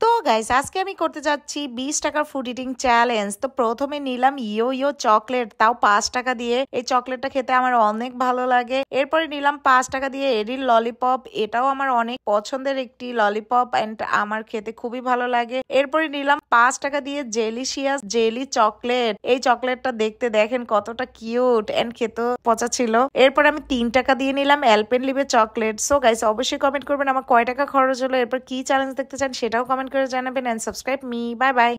তো গাইস আজকে আমি করতে যাচ্ছি 20 টাকার ফুড ইটিং চ্যালেঞ্জ। তো প্রথমে নিলাম ইয়ো ইয়ো চকলেট, তাও 5 টাকা দিয়ে। এই চকলেটটা খেতে আমার অনেক ভালো লাগে। এরপরে নিলাম 5 টাকা দিয়ে এরির ললিপপ, এটাও আমার অনেক পছন্দের একটি ললিপপ এন্ড আমার খেতে খুবই ভালো লাগে। এরপরে নিলাম 5 টাকা দিয়ে জেলিশিয়াস জেলি চকলেট। এই চকলেটটা দেখতে দেখেন কতটা কিউট এন্ড খেতেও পচা ছিল। এরপর আমি 3 টাকা দিয়ে নিলাম অ্যালপেনলিবে চকলেট। সো গাইস অবশ্যই কমেন্ট করবেন আমার কয় টাকা খরচ হলো, এরপর কি চ্যালেঞ্জ দেখতে চান সেটাও কমেন্ট করে জানাবেন and subscribe me. Bye by.